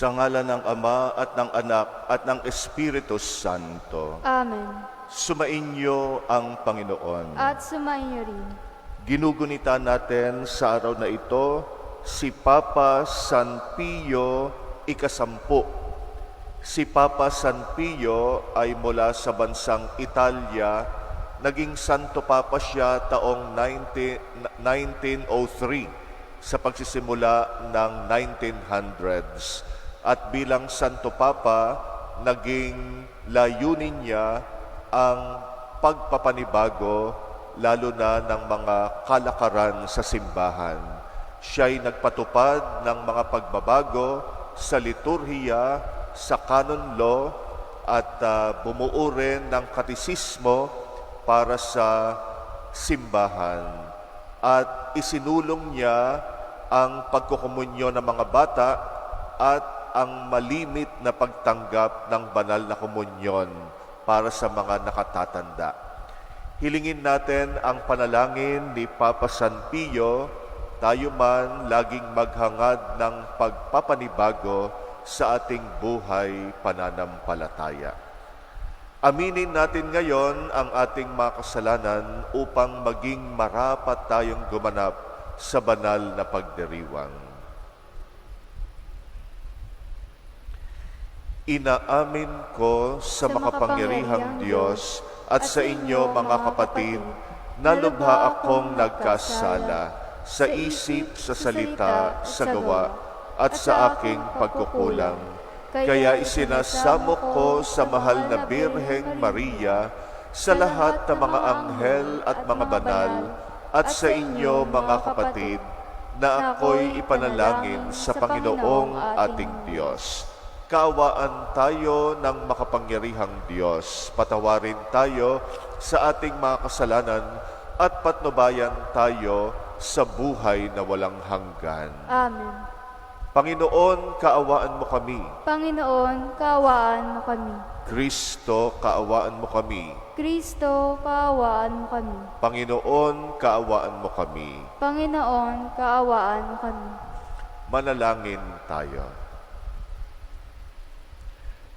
Sa ngalan ng Ama at ng Anak at ng Espiritu Santo. Amen. Sumainyo ang Panginoon. At sumainyo rin. Ginugunita natin sa araw na ito si Papa San Pio ika-10. Si Papa San Pio ay mula sa bansang Italia. Naging Santo Papa siya taong 1903 sa pagsisimula ng 1900s. At bilang Santo Papa, naging layunin niya ang pagpapanibago lalo na ng mga kalakaran sa simbahan. Siya'y nagpatupad ng mga pagbabago sa liturhiya, sa canon law, at bumuo rin ng katisismo para sa simbahan. At isinulong niya ang pagkukomunyo ng mga bata at ang malimit na pagtanggap ng banal na komunyon para sa mga nakatatanda. Hilingin natin ang panalangin ni Papa San Pio, tayo man laging maghangad ng pagpapanibago sa ating buhay pananampalataya. Aminin natin ngayon ang ating mga kasalanan upang maging marapat tayong gumanap sa banal na pagdiriwang. Inaamin ko sa makapangyarihang Diyos at sa inyo mga kapatid na lubha akong nagkasala sa isip, sa salita, sa gawa at sa aking pagkukulang. Kaya isinasamo ko sa mahal na Birheng Maria, sa lahat ng mga anghel at mga banal, at sa inyo mga kapatid, na ako'y ipanalangin sa Panginoong ating Diyos. Kaawaan tayo ng makapangyarihang Diyos. Patawarin tayo sa ating mga kasalanan at patnubayan tayo sa buhay na walang hanggan. Amen. Panginoon, kaawaan mo kami. Panginoon, kaawaan mo kami. Kristo, kaawaan mo kami. Kristo, kaawaan mo kami. Panginoon, kaawaan mo kami. Panginoon, kaawaan mo kami. Manalangin tayo.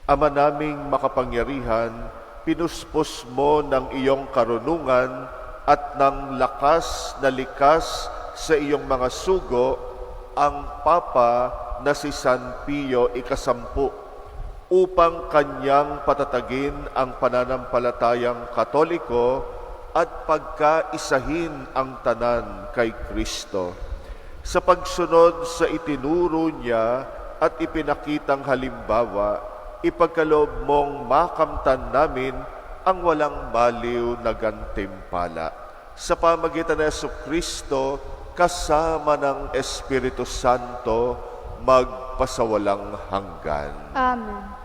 Ama naming makapangyarihan, pinuspos mo ng iyong karunungan at ng lakas na likas sa iyong mga sugo ang Papa na si San Pio ika-10 upang kanyang patatagin ang pananampalatayang Katoliko at pagkaisahin ang tanan kay Kristo. Sa pagsunod sa itinuro niya at ipinakitang halimbawa, ipagkaloob mong makamtan namin ang walang baliw na gantimpala. Sa pamagitan ng Jesucristo, kasama ng Espiritu Santo, magpasawalang hanggan. Amen.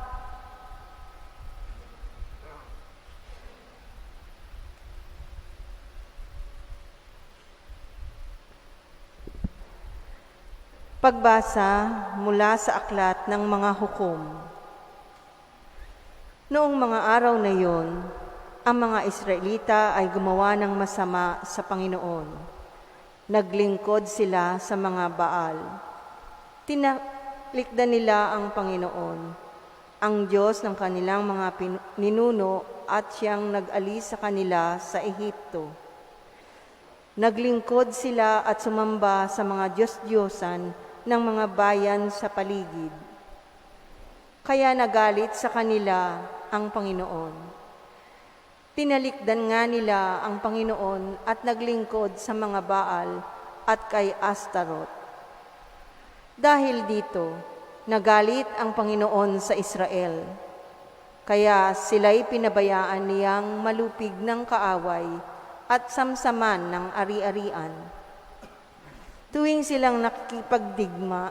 Pagbasa mula sa aklat ng mga hukom. Noong mga araw na iyon, ang mga Israelita ay gumawa ng masama sa Panginoon. Naglingkod sila sa mga Baal. Tinalikdan nila ang Panginoon, ang Diyos ng kanilang mga ninuno, at siyang nag-alis sa kanila sa Ehipto. Naglingkod sila at sumamba sa mga Diyos-Diyosan ng mga bayan sa paligid. Kaya nagalit sa kanila ang Panginoon. Tinalikdan nga nila ang Panginoon at naglingkod sa mga Baal at kay Astaroth. Dahil dito, nagalit ang Panginoon sa Israel. Kaya sila'y pinabayaan niyang malupig ng kaaway at samsaman ng ari-arian. Tuwing silang nakikipagdigma,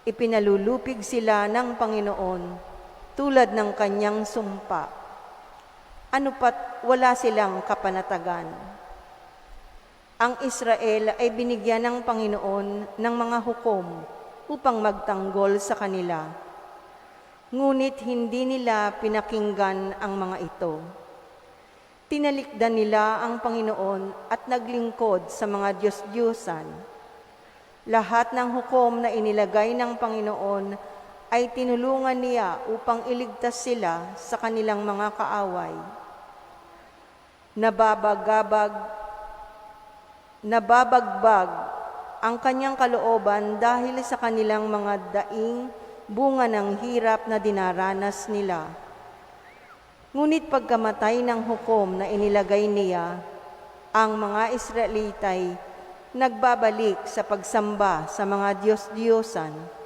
ipinalulupig sila ng Panginoon tulad ng kanyang sumpa. Ano pat wala silang kapanatagan. Ang Israel ay binigyan ng Panginoon ng mga hukom upang magtanggol sa kanila. Ngunit hindi nila pinakinggan ang mga ito. Tinalikdan nila ang Panginoon at naglingkod sa mga Diyos-Diyosan. Lahat ng hukom na inilagay ng Panginoon ay tinulungan niya upang iligtas sila sa kanilang mga kaaway. Nababagbag ang kanyang kalooban dahil sa kanilang mga daing bunga ng hirap na dinaranas nila. Ngunit pagkamatay ng hukom na inilagay niya, ang mga Israelitay nagbabalik sa pagsamba sa mga Diyos-Diyosan.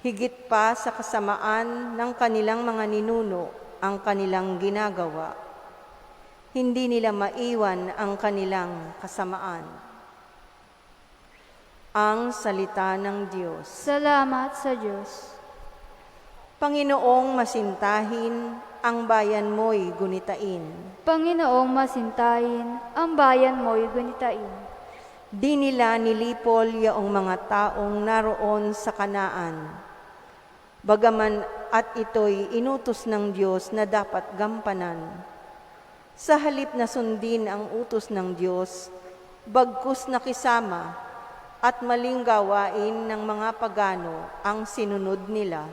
Higit pa sa kasamaan ng kanilang mga ninuno ang kanilang ginagawa. Hindi nila maiwan ang kanilang kasamaan. Ang salita ng Diyos. Salamat sa Diyos. Panginoong masintahin, ang bayan mo'y gunitain. Panginoong masintahin, ang bayan mo'y gunitain. Di nila nilipol yaong mga taong naroon sa Kanaan. Bagaman at ito'y inutos ng Diyos na dapat gampanan. Sa halip na sundin ang utos ng Diyos, bagkus nakisama at maling gawain ng mga pagano ang sinunod nila.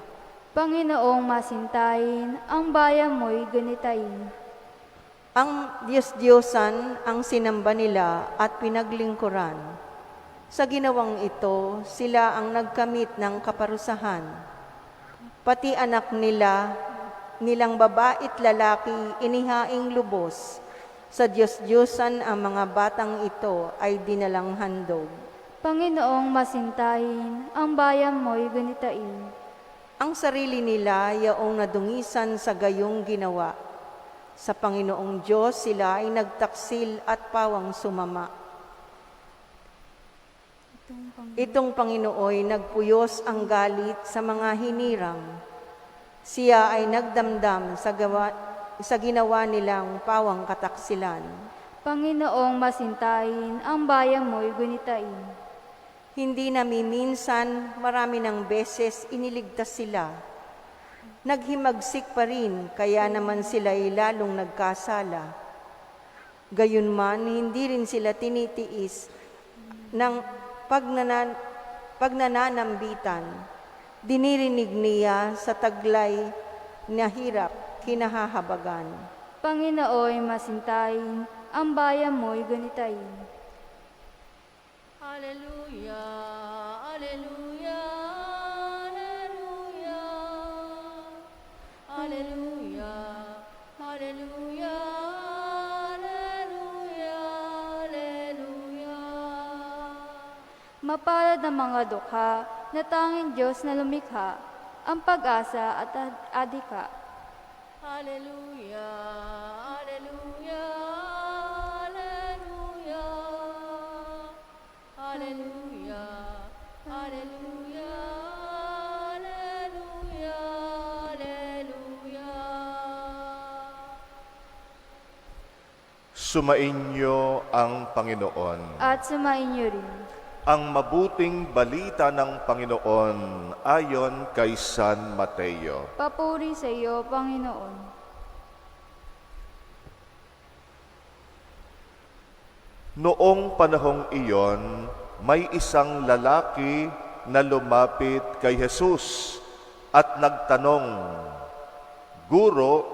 Panginoong masintahin, ang bayan mo'y gunitain. Ang Diyos-Diyosan ang sinamba nila at pinaglingkuran. Sa ginawang ito, sila ang nagkamit ng kaparusahan. Pati anak nilang babait lalaki, inihaing lubos. Sa Diyos-Diyosan ang mga batang ito ay dinalang handog. Panginoong masintahin, ang bayan mo'y gunitain. Ang sarili nila yaong nadungisan sa gayong ginawa. Sa Panginoong Diyos sila ay nagtaksil at pawang sumama. Itong Panginooy nagpuyos ang galit sa mga hinirang. Siya ay nagdamdam sa ginawa nilang pawang kataksilan. Panginoong masintahin, ang bayan mo'y gunitain. Hindi namiminsan, marami ng beses iniligtas sila. Naghimagsik pa rin, kaya naman sila'y lalong nagkasala. Gayunman, hindi rin sila tinitiis ng pagnananambitan. Dinirinig niya sa taglay na hirap, kinahahabagan. Panginoon masintahin, ang bayan mo'y gunitain. Alleluia, alleluia, alleluia, alleluia, alleluia, alleluia, alleluia. Mapalad ang mga dukha na tanging Diyos na lumikha, ang pag-asa at adhika. Alleluia, alleluia, alleluia, alleluia, alleluia, alleluia, alleluia. Sumainyo ang Panginoon. At sumainyo rin. Ang mabuting balita ng Panginoon ayon kay San Mateo. Papuri sa iyo, Panginoon. Noong panahong iyon, may isang lalaki na lumapit kay Jesus at nagtanong, "Guro,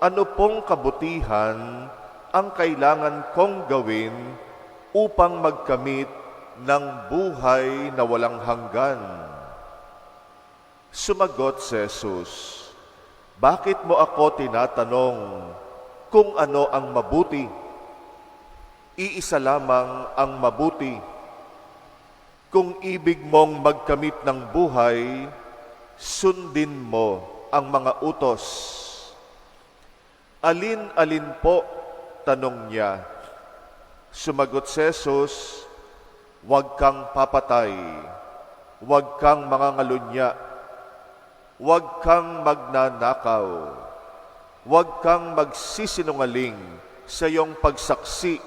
ano pong kabutihan ang kailangan kong gawin upang magkamit ng buhay na walang hanggan?" Sumagot si Jesus, "Bakit mo ako tinatanong kung ano ang mabuti? Iisa lamang ang mabuti. Kung ibig mong magkamit ng buhay, sundin mo ang mga utos." "Alin-alin po?" tanong niya. Sumagot si Jesus, "Huwag kang papatay, huwag kang mangangalunya, huwag kang magnanakaw, huwag kang magsisinungaling sa iyong pagsaksi,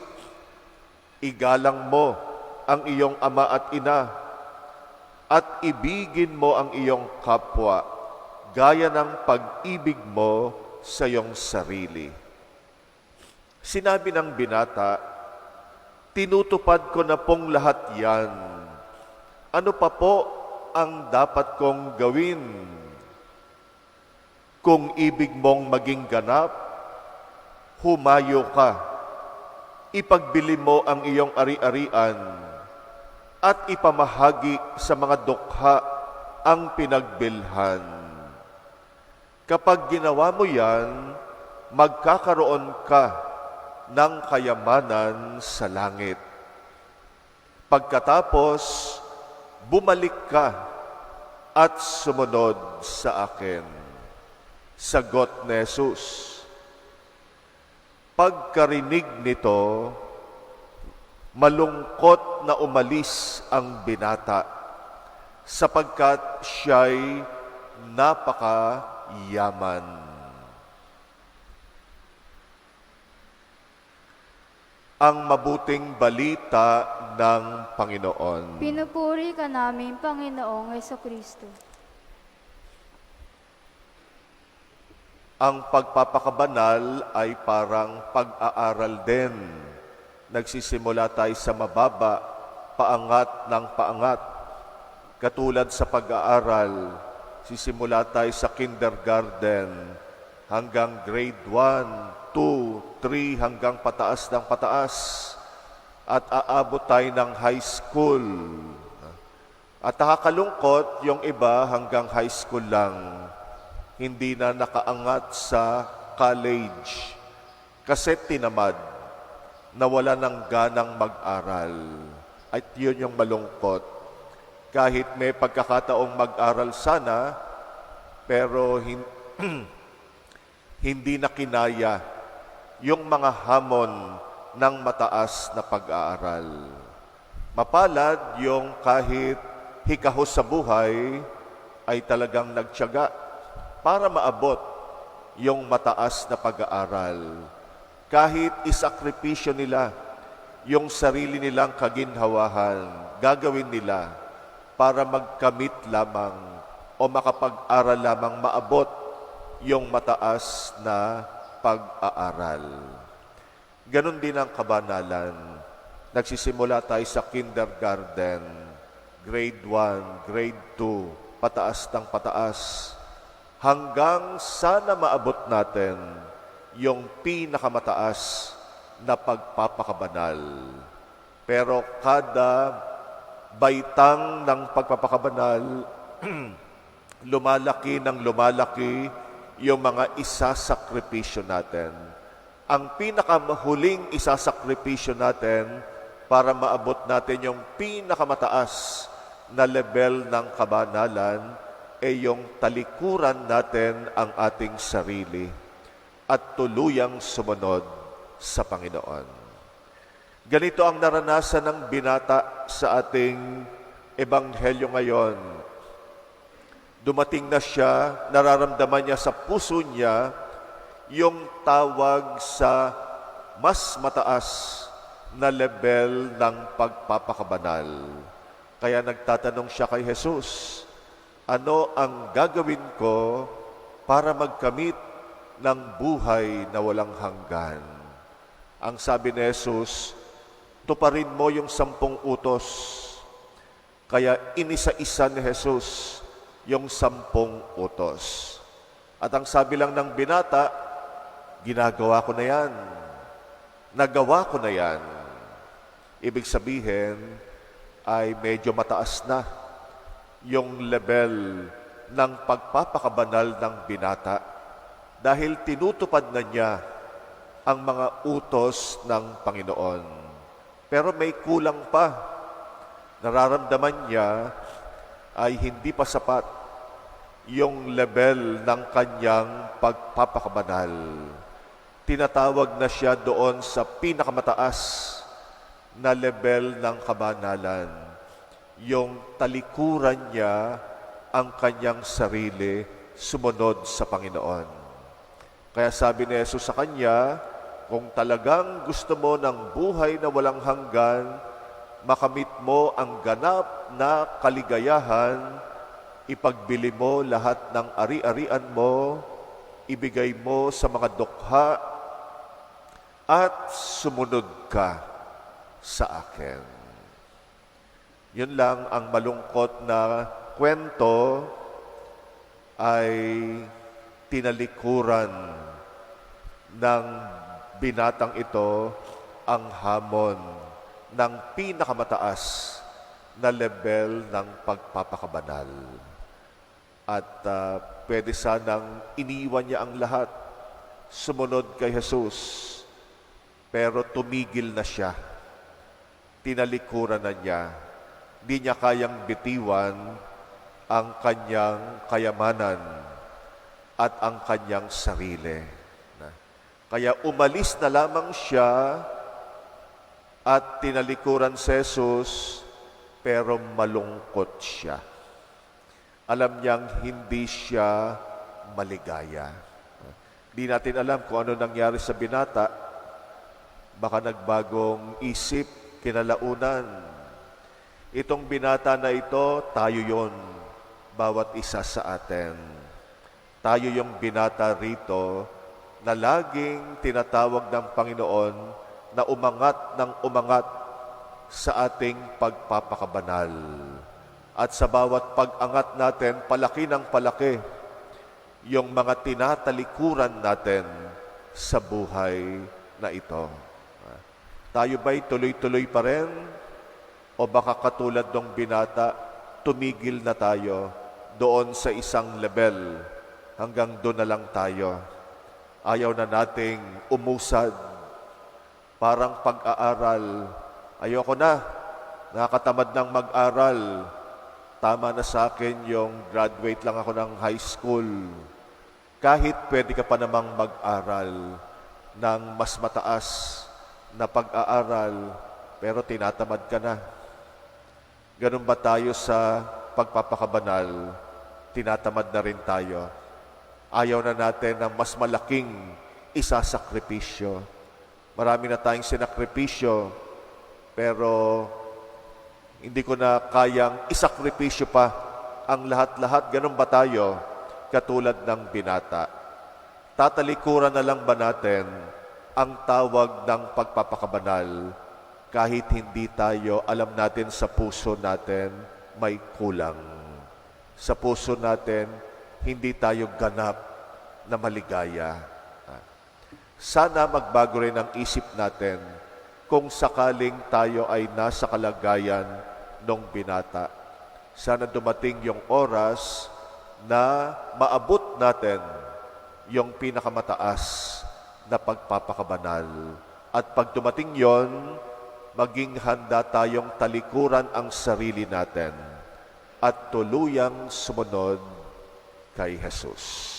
igalang mo ang iyong ama at ina, at ibigin mo ang iyong kapwa, gaya ng pag-ibig mo sa iyong sarili." Sinabi ng binata, "Tinutupad ko na pong lahat yan. Ano pa po ang dapat kong gawin? Kung ibig mong maging ganap, humayo ka. Ipagbili mo ang iyong ari-arian at ipamahagi sa mga dukha ang pinagbilhan. Kapag ginawa mo yan, magkakaroon ka ng kayamanan sa langit. Pagkatapos, bumalik ka at sumunod sa akin. Sagot ni Jesus. Pagkarinig nito, malungkot na umalis ang binata sapagkat siya'y napakayaman. Ang mabuting balita ng Panginoon. Pinupuri ka namin, Panginoong Hesukristo. Ang pagpapakabanal ay parang pag-aaral din. Nagsisimula tayo sa mababa, paangat ng paangat. Katulad sa pag-aaral, sisimula tayo sa kindergarten hanggang grade 1, 2, 3 hanggang pataas ng pataas. At aabot tayo ng high school. At nakakalungkot yung iba hanggang high school lang. Hindi na nakaangat sa college kasi tinamad, nawala ng ganang mag-aral. At yun yung malungkot. Kahit may pagkakataong mag-aral sana, pero hindi na kinaya yung mga hamon ng mataas na pag-aaral. Mapalad yung kahit hikahos sa buhay ay talagang nagtiyaga para maabot yung mataas na pag-aaral. Kahit isakripisyo nila yung sarili nilang kaginhawahan, gagawin nila para magkamit lamang o makapag-aral lamang maabot yung mataas na pag-aaral. Ganon din ang kabanalan. Nagsisimula tayo sa kindergarten, grade 1, grade 2, pataas ng pataas, hanggang sana maabot natin yung pinakamataas na pagpapakabanal. Pero kada baitang ng pagpapakabanal, lumalaki ng lumalaki yung mga isasakripisyo natin. Ang pinakahuling isasakripisyo natin para maabot natin yung pinakamataas na level ng kabanalan ay yung talikuran natin ang ating sarili at tuluyang sumunod sa Panginoon. Ganito ang naranasan ng binata sa ating ebanghelyo ngayon. Dumating na siya, nararamdaman niya sa puso niya yung tawag sa mas mataas na level ng pagpapakabanal. Kaya nagtatanong siya kay Jesus, ano ang gagawin ko para magkamit ng buhay na walang hanggan? Ang sabi ni Jesus, tuparin mo yung 10 utos. Kaya inisa-isa ni Jesus yung 10 utos. At ang sabi lang ng binata, ginagawa ko na yan. Nagawa ko na yan. Ibig sabihin ay medyo mataas na yung level ng pagpapakabanal ng binata dahil tinutupad na niya ang mga utos ng Panginoon. Pero may kulang pa. Nararamdaman niya ay hindi pa sapat yung level ng kanyang pagpapakabanal. Tinatawag na siya doon sa pinakamataas na level ng kabanalan. Yung talikuran niya ang kanyang sarili sumunod sa Panginoon. Kaya sabi ni Jesus sa kanya, kung talagang gusto mo ng buhay na walang hanggan, makamit mo ang ganap na kaligayahan, ipagbili mo lahat ng ari-arian mo, ibigay mo sa mga dukha, at sumunod ka sa akin. Yun lang ang malungkot na kwento ay tinalikuran ng binatang ito ang hamon ng pinakamataas na level ng pagpapakabanal. At pwede sanang iniwan niya ang lahat, sumunod kay Jesus, pero tumigil na siya. Tinalikuran na niya. Di niya kayang bitiwan ang kanyang kayamanan at ang kanyang sarili. Kaya umalis na lamang siya at tinalikuran si Jesus, pero malungkot siya. Alam niyang hindi siya maligaya. Di natin alam kung ano nangyari sa binata. Baka nagbagong isip, kinalaunan. Itong binata na ito, tayo yon, bawat isa sa atin. Tayo yung binata rito na laging tinatawag ng Panginoon na umangat ng umangat sa ating pagpapakabanal. At sa bawat pag-angat natin, palaki ng palaki yung mga tinatalikuran natin sa buhay na ito. Tayo ba'y tuloy-tuloy pa rin? O baka katulad ng binata, tumigil na tayo doon sa isang level, hanggang doon na lang tayo. Ayaw na nating umusad. Parang pag-aaral. Ayoko na. Nakakatamad ng mag-aral. Tama na sa akin yung graduate lang ako ng high school. Kahit pwede ka pa namang mag-aral ng mas mataas na pag-aaral, pero tinatamad ka na. Ganun ba tayo sa pagpapakabanal? Tinatamad na rin tayo. Ayaw na natin ng mas malaking isasakripisyo. Marami na tayong sinakripisyo, pero hindi ko na kayang isakripisyo pa ang lahat-lahat. Ganun ba tayo? Katulad ng binata. Tatalikuran na lang ba natin ang tawag ng pagpapakabanal kahit hindi tayo, alam natin sa puso natin may kulang. Sa puso natin, hindi tayo ganap na maligaya. Sana magbago rin ang isip natin kung sakaling tayo ay nasa kalagayan ng binata. Sana dumating yung oras na maabot natin yung pinakamataas na pagpapakabanal. At pag dumating yon, maging handa tayong talikuran ang sarili natin at tuluyang sumunod kay Jesus.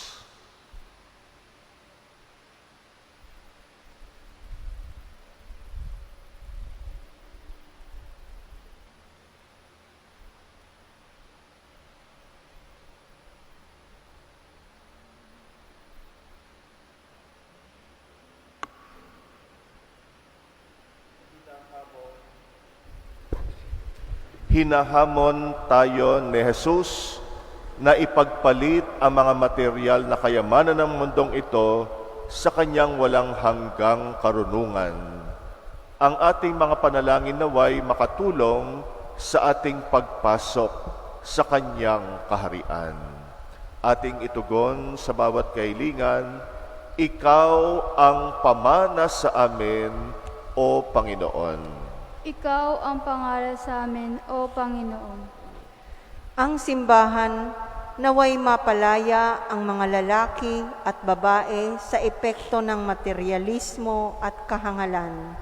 Hinahamon tayo ni Jesus na ipagpalit ang mga material na kayamanan ng mundong ito sa kanyang walang hanggang karunungan. Ang ating mga panalangin naway makatulong sa ating pagpasok sa kanyang kaharian. Ating itugon sa bawat kailingan, Ikaw ang pamana sa amin, O Panginoon. Ikaw ang pangaral sa amin, O Panginoon. Ang simbahan naway mapalaya ang mga lalaki at babae sa epekto ng materialismo at kahangalan.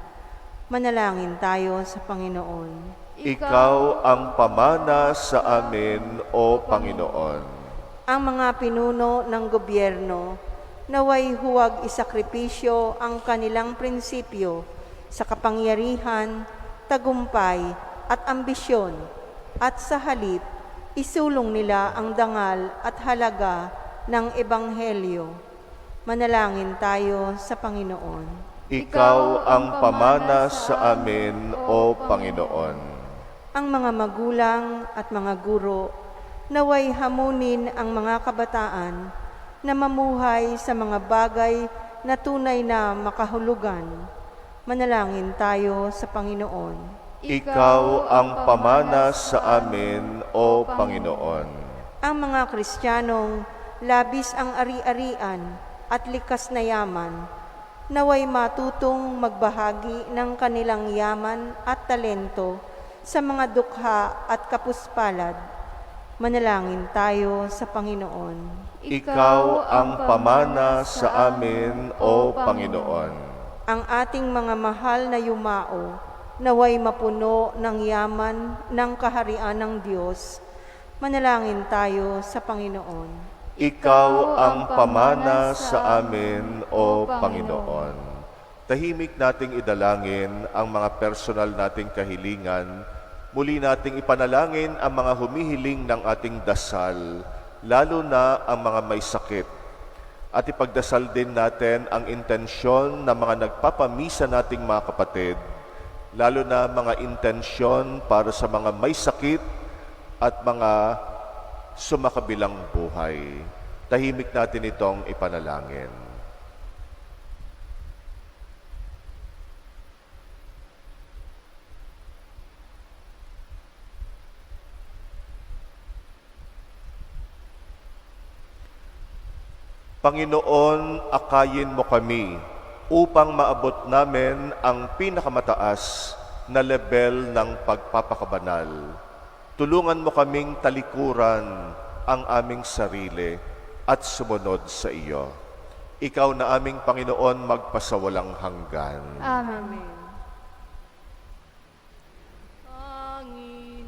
Manalangin tayo sa Panginoon. Ikaw ang pamana sa amin, O Panginoon. Ang mga pinuno ng gobyerno naway huwag isakripisyo ang kanilang prinsipyo sa kapangyarihan, tagumpay at ambisyon, at sa halip, isulong nila ang dangal at halaga ng Ebanghelyo. Manalangin tayo sa Panginoon. Ikaw ang pamana sa amin, O Panginoon. Ang mga magulang at mga guro naway hamunin ang mga kabataan na mamuhay sa mga bagay na tunay na makahulugan. Manalangin tayo sa Panginoon. Ikaw ang pamana sa amin, O Panginoon. Ang mga Kristiyanong labis ang ari-arian at likas na yaman, naway matutong magbahagi ng kanilang yaman at talento sa mga dukha at kapuspalad. Manalangin tayo sa Panginoon. Ikaw ang pamana sa amin, O Panginoon. Ang ating mga mahal na yumao, naway mapuno ng yaman ng kaharian ng Diyos. Manalangin tayo sa Panginoon. Ikaw ang pamana sa amin, O Panginoon. Tahimik nating idalangin ang mga personal nating kahilingan. Muli nating ipanalangin ang mga humihiling ng ating dasal, lalo na ang mga may sakit. At ipagdasal din natin ang intensyon ng mga nagpapamisa nating mga kapatid, lalo na mga intensyon para sa mga may sakit at mga sumakabilang buhay. Tahimik natin itong ipanalangin. Panginoon, akayin mo kami upang maabot namin ang pinakamataas na level ng pagpapakabanal. Tulungan mo kaming talikuran ang aming sarili at sumunod sa iyo. Ikaw na aming Panginoon magpasawalang hanggan. Amen. Panginoon,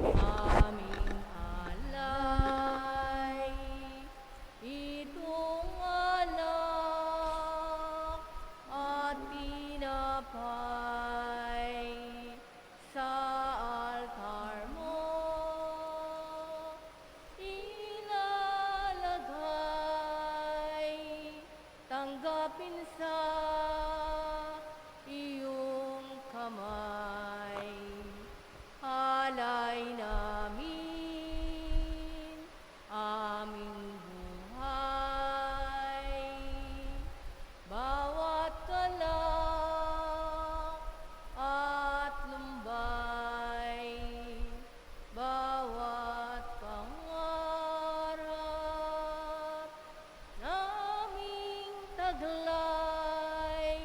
aming alay, itong anak at tinapay sa altar mo, ilalagay, tanggapin sa iyong kamay. Alay namin aming buhay, bawat kalak at lumbay, bawat pangarap naming taglay,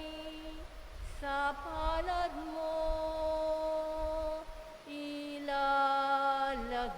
sa palad mo ilalagay.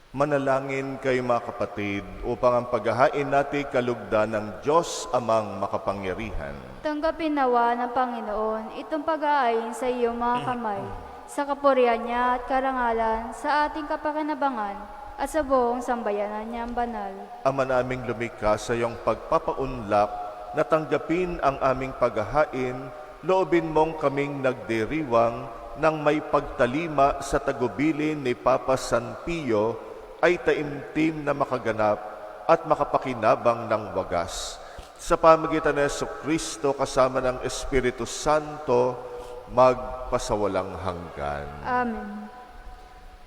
Manalangin kayo mga kapatid upang ang paghahain natin kalugdan ng Diyos amang makapangyarihan. Tanggapin nawa ng Panginoon itong pag-aayin sa iyong mga kamay, sa kapurihan niya at karangalan, sa ating kapakinabangan at sa buong sambayanan niyang banal. Ama naming lumikha sa iyong pagpapaunlak na tanggapin ang aming paghahain, loobin mong kaming nagdiriwang ng may pagtalima sa tagubilin ni Papa San Pio ay taimtim na makaganap at makapakinabang ng wagas. Sa pamagitan ni Jesucristo kasama ng Espiritu Santo, magpasawalang hanggan. Amen.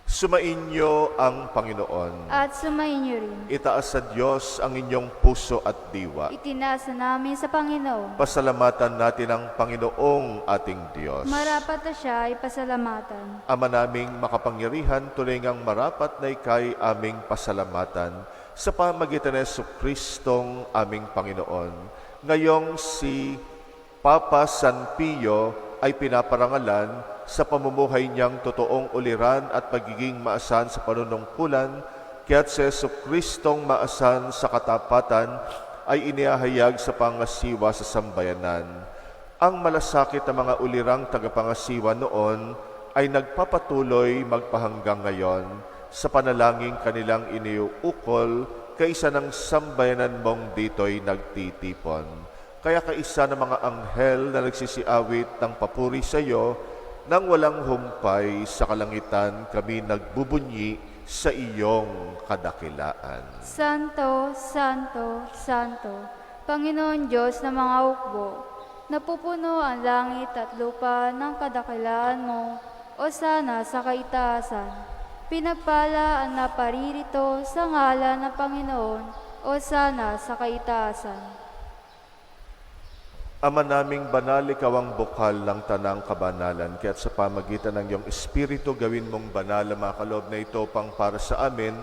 Sumainyo ang Panginoon. At sumainyo rin. Itaas sa Diyos ang inyong puso at diwa. Itinasa namin sa Panginoon. Pasalamatan natin ang Panginoong ating Diyos. Marapat na siya ay pasalamatan. Ama naming makapangyarihan, tulingang marapat na ikay aming pasalamatan sa pamagitan ni Jesucristong aming Panginoon. Ngayong si Papa San Pio ay pinaparangalan sa pamumuhay niyang totoong uliran at pagiging maasan sa panunungkulan, kaya't si Jesucristong maasan sa katapatan ay inihahayag sa pangasiwa sa sambayanan. Ang malasakit na mga ulirang tagapangasiwa noon ay nagpapatuloy magpahanggang ngayon sa panalangin kanilang iniuukol kaisa ng sambayanan mong dito'y nagtitipon. Kaya kaisa ng mga anghel na nagsisiawit ng papuri sa iyo, nang walang humpay sa kalangitan kami nagbubunyi sa iyong kadakilaan. Santo, Santo, Santo, Panginoon Diyos ng mga hukbo, napupuno ang langit at lupa ng kadakilaan mo, o sana sa kaitaasan. Pinagpala ang naparirito sa ngalan ng Panginoon, o sana sa kaitaasan. Ama naming banal, ikaw ang bukal ng tanang kabanalan, kaya't sa pamagitan ng iyong Espiritu, gawin mong banal ang mga kaloob na ito pang para sa amin,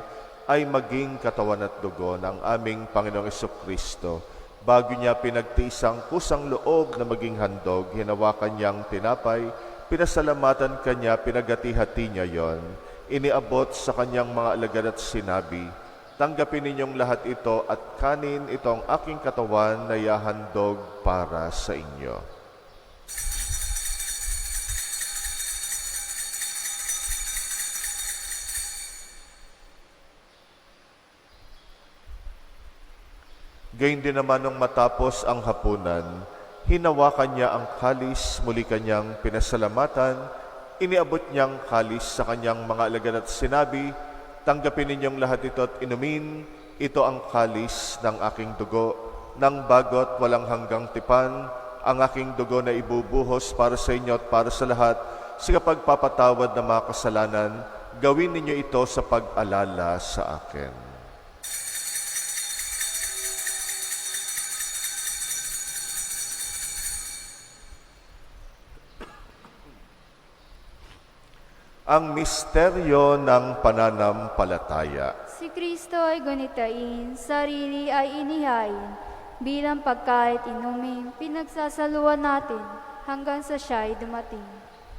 ay maging katawan at dugo ng aming Panginoong Jesucristo. Bago niya pinagtiis ang kusang loob na maging handog, hinawakan niyang tinapay, pinasalamatan kanya, pinagati-hati niya yon, iniabot sa kanyang mga alagad at sinabi, tanggapin ninyong lahat ito at kanin itong aking katawan na yahandog para sa inyo. Gayun din naman nung matapos ang hapunan, hinawakan niya ang kalis, muli kanyang pinasalamatan, iniabot niyang kalis sa kanyang mga alagad at sinabi, tanggapin ninyong lahat ito at inumin, ito ang kalis ng aking dugo, ng bagot walang hanggang tipan, ang aking dugo na ibubuhos para sa inyo at para sa lahat, sa pagpapatawad ng mga kasalanan, gawin ninyo ito sa pag-alala sa akin. Ang misteryo ng pananampalataya. Si Kristo ay gunitain, sarili ay inihain, bilang pagkait inumin, pinagsasaluan natin hanggang sa siya'y dumating.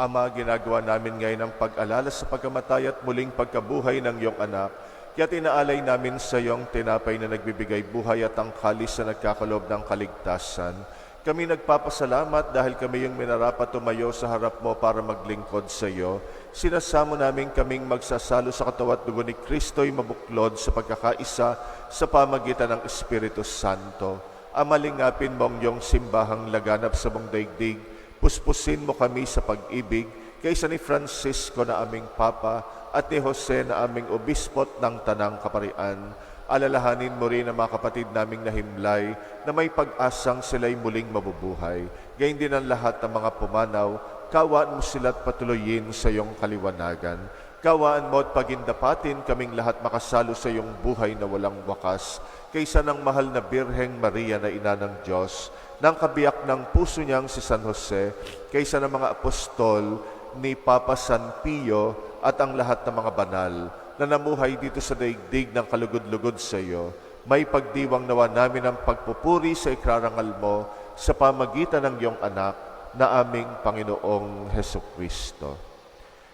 Ama, ginagawa namin ngayon ang pag-alala sa pagkamatay at muling pagkabuhay ng iyong anak, kaya tinaalay namin sa iyong tinapay na nagbibigay buhay at ang kalis na nagkakalob ng kaligtasan. Kami nagpapasalamat dahil kami yung minarapat tumayo sa harap mo para maglingkod sa iyo. Sinasamo namin kaming magsasalo sa katawan at dugo ni Kristo'y mabuklod sa pagkakaisa sa pamagitan ng Espiritu Santo. Amalingapin mo ang iyong simbahang laganap sa buong daigdig. Puspusin mo kami sa pag-ibig kaysa ni Francisco na aming Papa at ni Jose na aming Obispot ng Tanang Kaparian. Alalahanin mo rin ang mga kapatid naming nahimlay na may pag-asang sila'y muling mabubuhay. Gayun din ang lahat ng mga pumanaw, kawaan mo sila't patuloyin sa iyong kaliwanagan. Kawaan mo at pagindapatin kaming lahat makasalo sa iyong buhay na walang wakas, kaysa ng mahal na Birheng Maria na ina ng Diyos, ng kabiyak ng puso niyang si San Jose, kaysa ng mga apostol ni Papa San Pio at ang lahat ng mga banal na namuhay dito sa daigdig ng kalugod-lugod sa iyo, may pagdiwang nawa namin ang pagpupuri sa ikrarangal mo sa pamagitan ng iyong anak na aming Panginoong Hesukristo.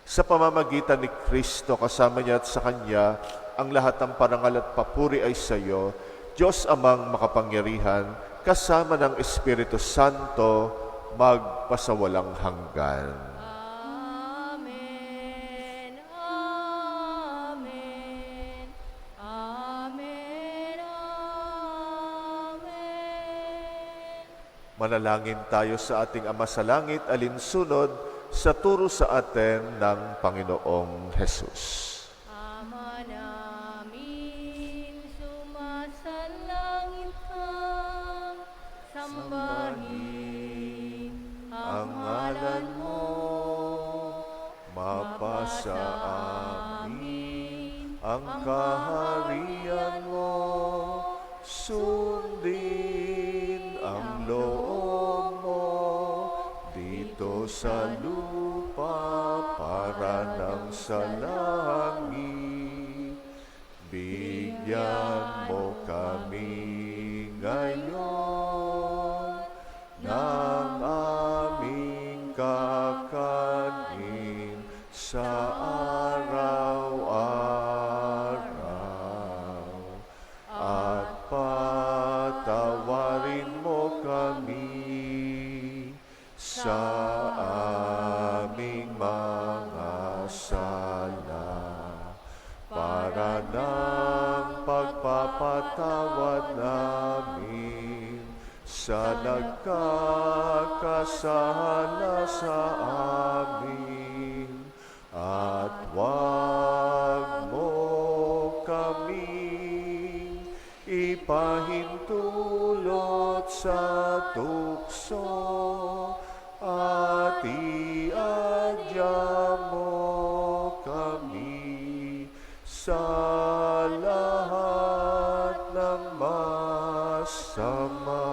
Sa pamamagitan ni Kristo, kasama niya at sa Kanya, ang lahat ng parangal at papuri ay sa iyo, Diyos Amang makapangyarihan, kasama ng Espiritu Santo, magpasawalang hanggan. Amen. Amen. Amen. Amen. Manalangin tayo sa ating Ama sa Langit, alinsunod sa turo sa atin ng Panginoong Hesus. Ama namin, sumasalangit ka, sambahin ang ngalan mo, Mapasa amin ang kaharian mo, sundin ang loob mo dito sa lupa para nang sa langit. Bigyan mo kami ngayon ng aming kakanin sa araw-araw, at patawarin mo kami sa aming mga sala, para ng pagpapatawad namin sa nagkakasala sa amin, at huwag mo ipahintulot sa tukso, at iadya mo kami sa lahat ng masama.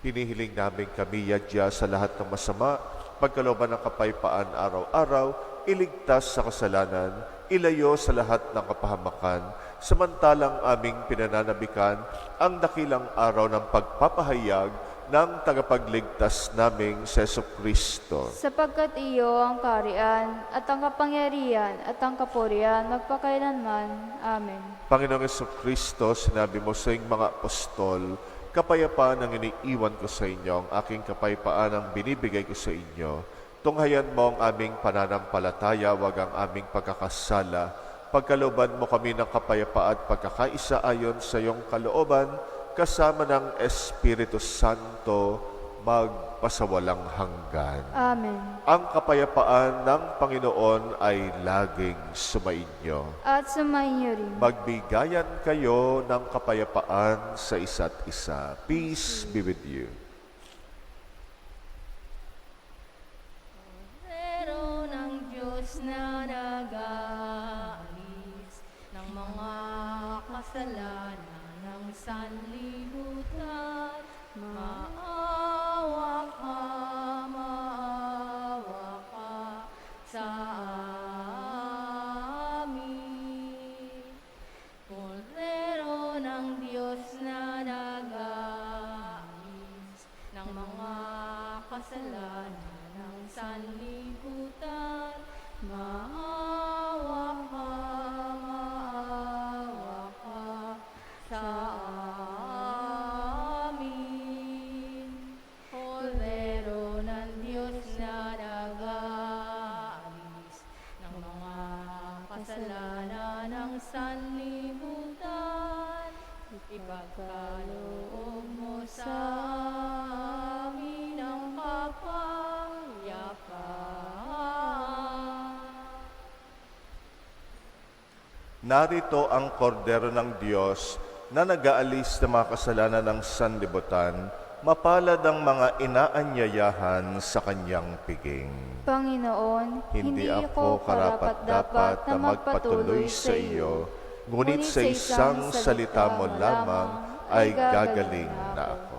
Hinihiling namin kami yadya sa lahat ng masama, pagkalooban ng kapaypaan araw-araw, iligtas sa kasalanan, ilayo sa lahat ng kapahamakan, samantalang aming pinananabikan ang dakilang araw ng pagpapahayag ng tagapagligtas naming si Jesucristo. Sapagkat iyo ang kaharian at ang kapangyarihan at ang kapurihan magpakailanman. Amen. Panginoong Jesucristo, sinabi mo sa iyong mga apostol, kapayapaan ang iniiwan ko sa inyo, ang aking kapayapaan ang binibigay ko sa inyo. Tunghayan mo ang aming pananampalataya, wag ang aming pagkakasala. Pagkalooban mo kami ng kapayapaan at pagkakaisa ayon sa iyong kalooban, kasama ng Espiritu Santo, magpasawalang hanggan. Amen. Ang kapayapaan ng Panginoon ay laging sumainyo. At sumainyo rin. Magbigayan kayo ng kapayapaan sa isa't isa. Peace be with you. Pero ng Diyos na nag-aalis ng mga kasalanan ng sanlibutan, maawa ka sa amin. Kordero ng Diyos na nag-aalis ng mga kasalanan ng sanlibutan, maawa ka sa amin. Kordero ng Diyos na nag-aalis ng mga kasalanan ng sanlibutan, ipagkaloob mo sa amin ang kapayapaan. Narito ang kordero ng Diyos na nag-aalis ng mga kasalanan ng sanlibutan, mapalad ang mga inaanyayahan sa kanyang piging. Panginoon, Hindi ako karapat-dapat na magpatuloy sa iyo, ngunit sa isang salita mo lamang ay gagaling na ako.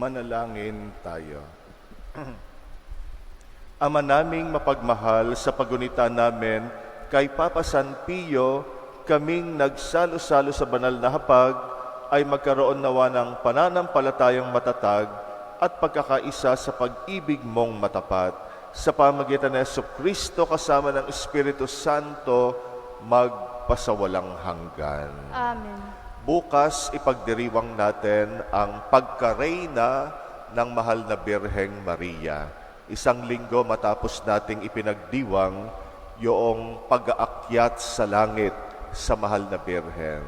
Manalangin tayo. Ama naming mapagmahal, sa pagunita namin kay Papa San Pio, kaming nagsalo-salo sa banal na hapag ay magkaroon nawa ng pananampalatayang matatag at pagkakaisa sa pag-ibig mong matapat. Sa pamagitan ng Jesucristo kasama ng Espiritu Santo, magpasawalang hanggan. Amen. Bukas, ipagdiriwang natin ang pagkareyna ng mahal na Birheng Maria. Isang linggo matapos nating ipinagdiwang yung pag-aakyat sa langit sa mahal na Birhen.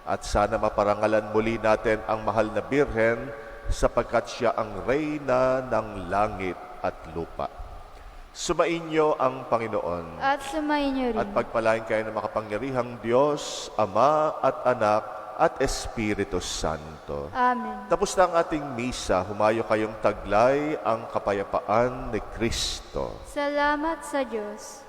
At sana maparangalan muli natin ang mahal na Birhen sapagkat siya ang reyna ng langit at lupa. Sumainyo ang Panginoon At sumainyo rin. at pagpalain kayo ng makapangyarihang Diyos, Ama at Anak at Espiritu Santo. Amen. Tapos na ang ating misa, humayo kayong taglay ang kapayapaan ni Kristo. Salamat sa Diyos.